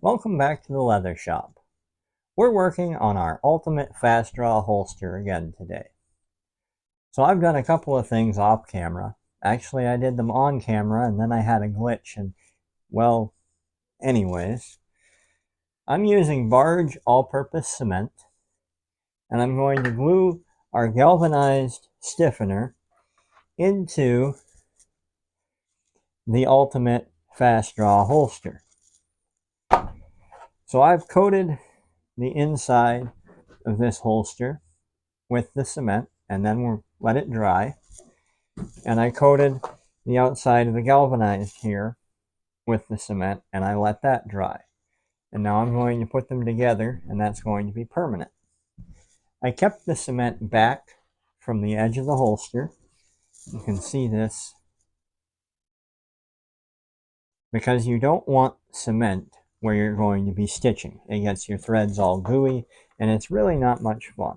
Welcome back to the leather shop. We're working on our ultimate fast draw holster again today. So I've done a couple of things off camera. Actually, I did them on camera and then I had a glitch and, well, anyways. I'm using Barge all-purpose cement and I'm going to glue our galvanized stiffener into the ultimate fast draw holster. So I've coated the inside of this holster with the cement and then we'll let it dry. And I coated the outside of the galvanized here with the cement and I let that dry. And now I'm going to put them together and that's going to be permanent. I kept the cement back from the edge of the holster. You can see this because you don't want cement where you're going to be stitching. It gets your threads all gooey and it's really not much fun.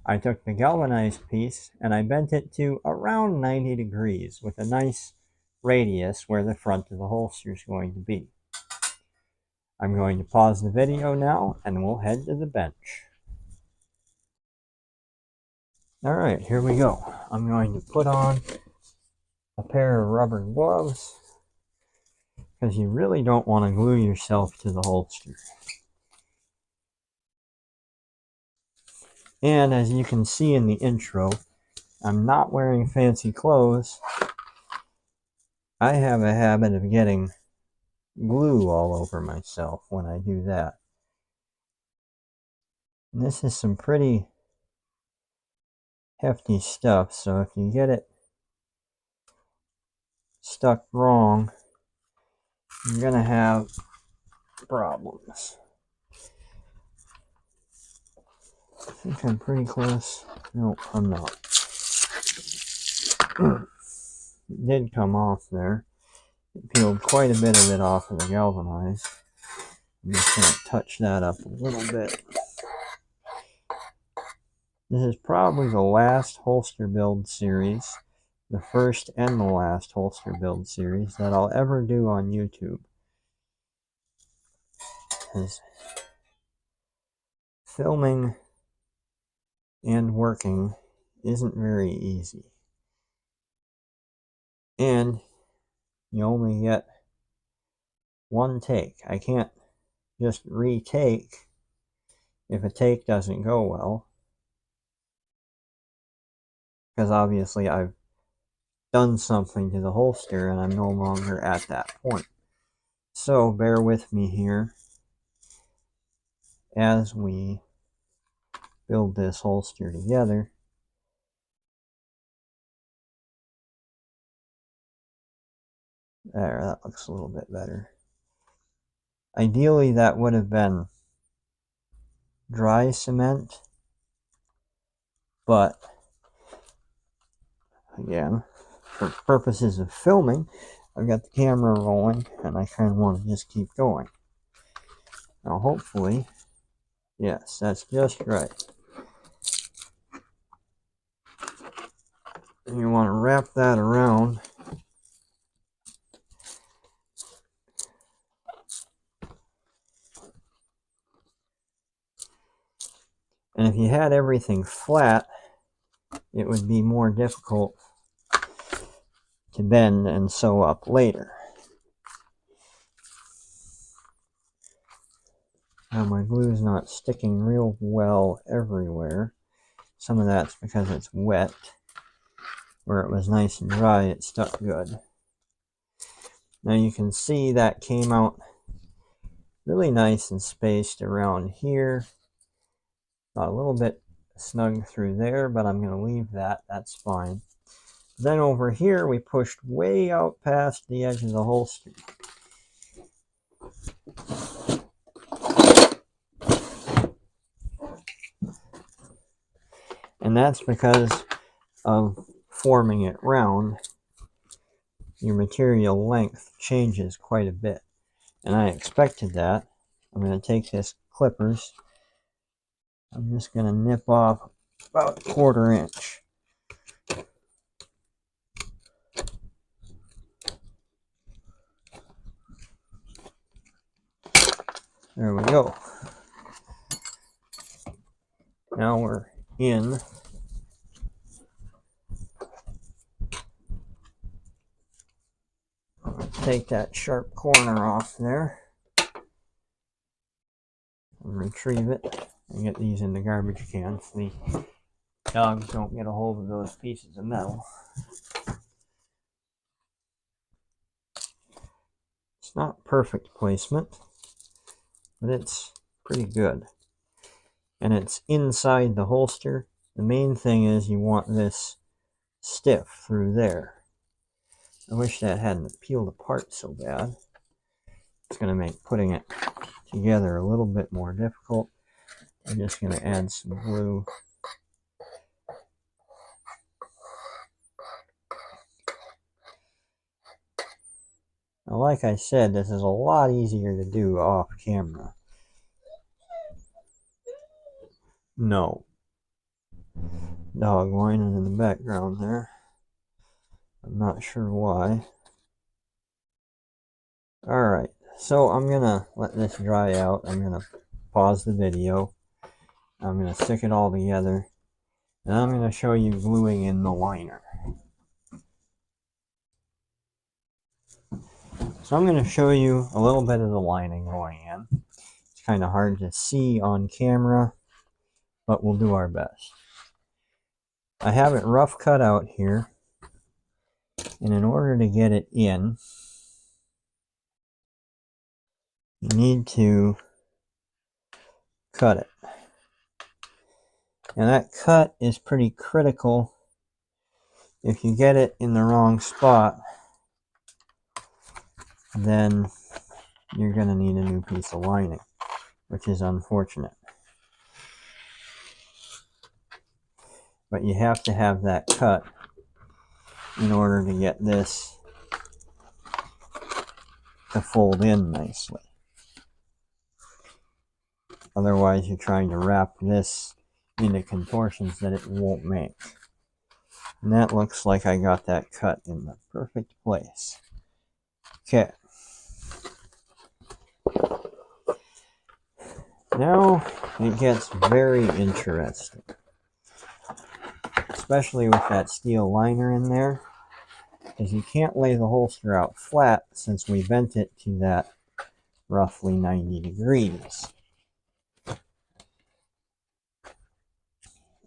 I took the galvanized piece and I bent it to around 90 degrees with a nice radius where the front of the holster is going to be. I'm going to pause the video now and we'll head to the bench. Alright, here we go. I'm going to put on a pair of rubber gloves because you really don't want to glue yourself to the holster. And as you can see in the intro, I'm not wearing fancy clothes. I have a habit of getting glue all over myself when I do that. And this is some pretty hefty stuff, so if you get it stuck wrong, you're gonna have problems. I think I'm pretty close. No, I'm not. It did come off there. It peeled quite a bit of it off of the galvanized. I'm just going to touch that up a little bit. This is probably the last holster build series, the first and the last holster build series that I'll ever do on YouTube. Because filming and working isn't very easy. And you only get one take. I can't just retake if a take doesn't go well. Because obviously I've done something to the holster and I'm no longer at that point. So bear with me here as we build this holster together. There, that looks a little bit better. Ideally that would have been dry cement, but again, for purposes of filming, I've got the camera rolling and I kind of want to just keep going. Now hopefully, yes, that's just right. And you want to wrap that around. And if you had everything flat, it would be more difficult to bend and sew up later. Now my glue is not sticking real well everywhere. Some of that's because it's wet. Where it was nice and dry, it stuck good. Now you can see that came out really nice and spaced around here. Got a little bit snug through there, but I'm going to leave that. That's fine. Then over here, we pushed way out past the edge of the holster. And that's because of forming it round. Your material length changes quite a bit. And I expected that. I'm going to take this clippers. I'm just going to nip off about a 1/4 inch. There we go. Now we're in. Take that sharp corner off there and retrieve it and get these in the garbage can so the dogs don't get a hold of those pieces of metal. It's not perfect placement, but it's pretty good. And it's inside the holster. The main thing is you want this stiff through there. I wish that hadn't peeled apart so bad. It's going to make putting it together a little bit more difficult. I'm just going to add some glue. Now, like I said, this is a lot easier to do off camera. No. Dog whining in the background there. I'm not sure why. Alright, so I'm going to let this dry out. I'm going to pause the video. I'm going to stick it all together. And I'm going to show you gluing in the liner. So I'm going to show you a little bit of the lining going in. It's kind of hard to see on camera, but we'll do our best. I have it rough cut out here. And in order to get it in, you need to cut it. And that cut is pretty critical. If you get it in the wrong spot, then you're going to need a new piece of lining, which is unfortunate. But you have to have that cut in order to get this to fold in nicely. Otherwise, you're trying to wrap this into contortions that it won't make. And that looks like I got that cut in the perfect place. Okay. Now it gets very interesting. Especially with that steel liner in there. Because you can't lay the holster out flat since we bent it to that roughly 90 degrees.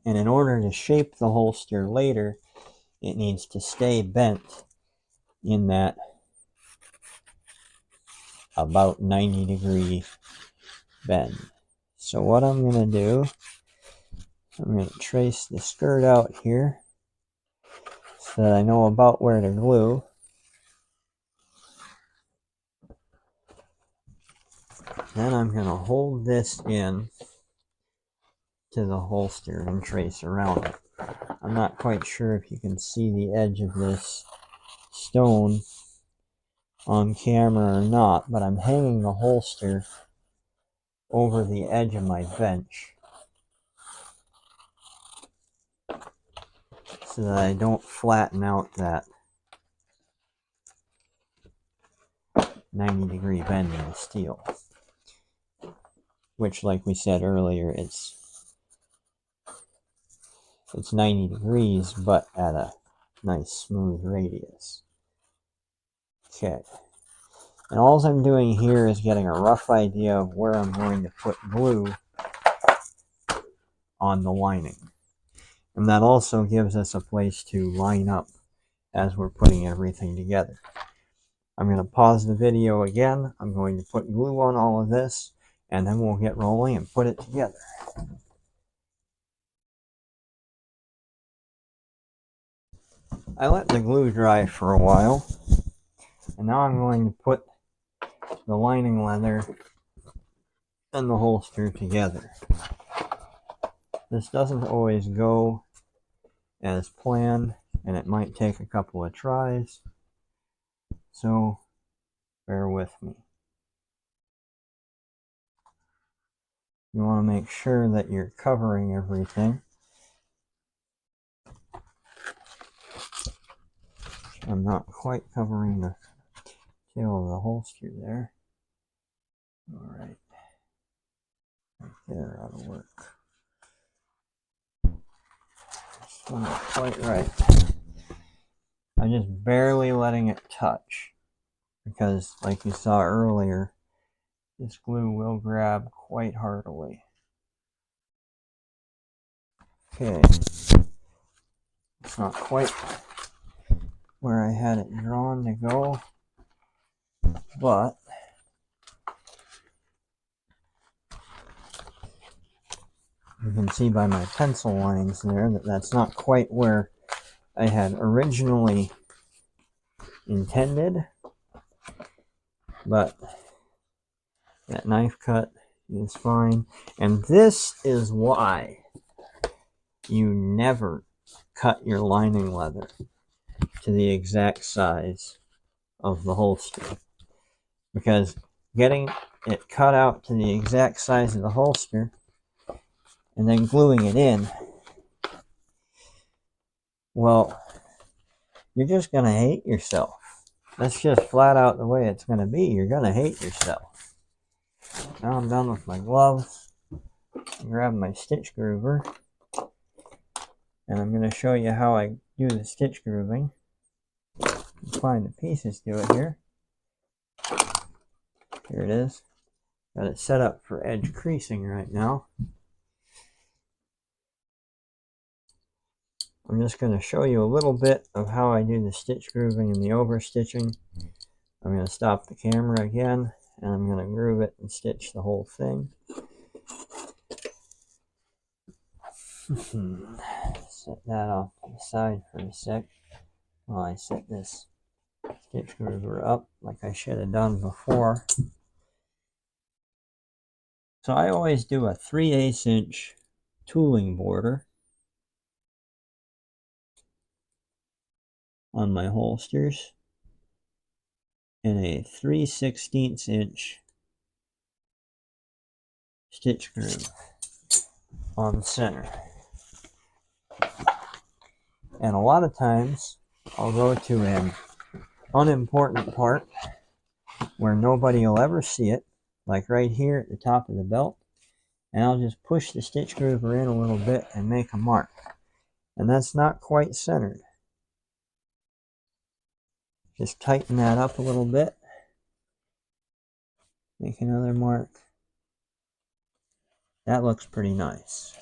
And in order to shape the holster later, it needs to stay bent in that about 90 degree bend. So what I'm going to do, I'm going to trace the skirt out here so that I know about where to glue. Then I'm going to hold this in to the holster and trace around it. I'm not quite sure if you can see the edge of this stone on camera or not, but I'm hanging the holster over the edge of my bench so that I don't flatten out that 90 degree bend in the steel, which, like we said earlier, it's 90 degrees but at a nice smooth radius. Okay, and all I'm doing here is getting a rough idea of where I'm going to put glue on the lining, and that also gives us a place to line up as we're putting everything together. I'm going to pause the video again. I'm going to put glue on all of this, and then we'll get rolling and put it together. I let the glue dry for a while, and now I'm going to put the lining leather and the holster together. This doesn't always go as planned, and it might take a couple of tries, so bear with me. You want to make sure that you're covering everything. I'm not quite covering the tail of the holster there. Alright. There ought to work. Still not quite right. I'm just barely letting it touch because, like you saw earlier, this glue will grab quite heartily. Okay, it's not quite where I had it drawn to go, but you can see by my pencil lines there that that's not quite where I had originally intended, but that knife cut is fine. And this is why you never cut your lining leather to the exact size of the holster, because getting it cut out to the exact size of the holster and then gluing it in, well, you're just going to hate yourself. That's just flat out the way it's going to be. You're going to hate yourself. Now I'm done with my gloves. Grab my stitch groover, and I'm going to show you how I do the stitch grooving. Find the pieces to it here. Here it is. Got it set up for edge creasing right now. I'm just going to show you a little bit of how I do the stitch grooving and the overstitching. I'm going to stop the camera again, and I'm going to groove it and stitch the whole thing. Set that off to the side for a sec while I set this stitch groover up like I should have done before. So I always do a 3/8 inch tooling border on my holsters and a 3/16 inch stitch groove on the center. And a lot of times I'll go to an unimportant part where nobody will ever see it, like right here at the top of the belt, and I'll just push the stitch groover in a little bit and make a mark. And that's not quite centered. Just tighten that up a little bit. Make another mark. That looks pretty nice.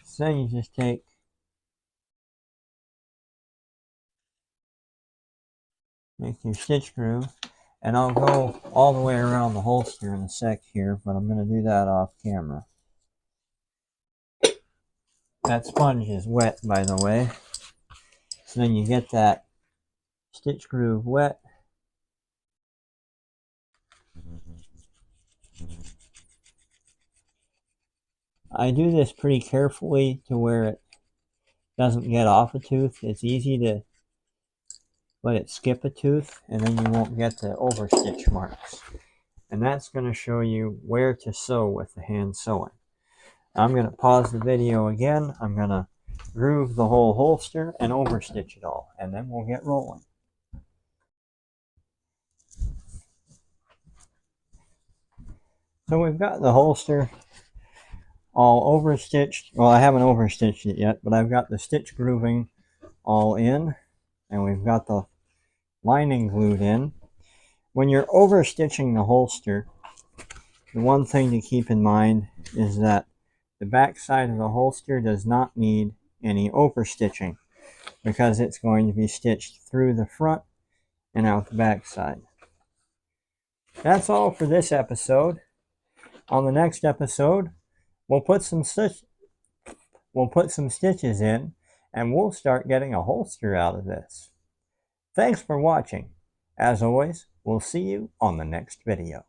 So then you just make your stitch groove, and I'll go all the way around the holster in a sec here, but I'm going to do that off camera. That sponge is wet, by the way. So then you get that stitch groove wet. I do this pretty carefully to where it doesn't get off a tooth. It's easy to let it skip a tooth, and then you won't get the overstitch marks. And that's going to show you where to sew with the hand sewing. I'm going to pause the video again. I'm going to groove the whole holster and overstitch it all, and then we'll get rolling. So we've got the holster all overstitched. Well, I haven't overstitched it yet, but I've got the stitch grooving all in, and we've got the lining glued in. When you're overstitching the holster, the one thing to keep in mind is that the back side of the holster does not need any overstitching because it's going to be stitched through the front and out the back side. That's all for this episode. On the next episode, we'll put some stitches in, and we'll start getting a holster out of this. Thanks for watching. As always, we'll see you on the next video.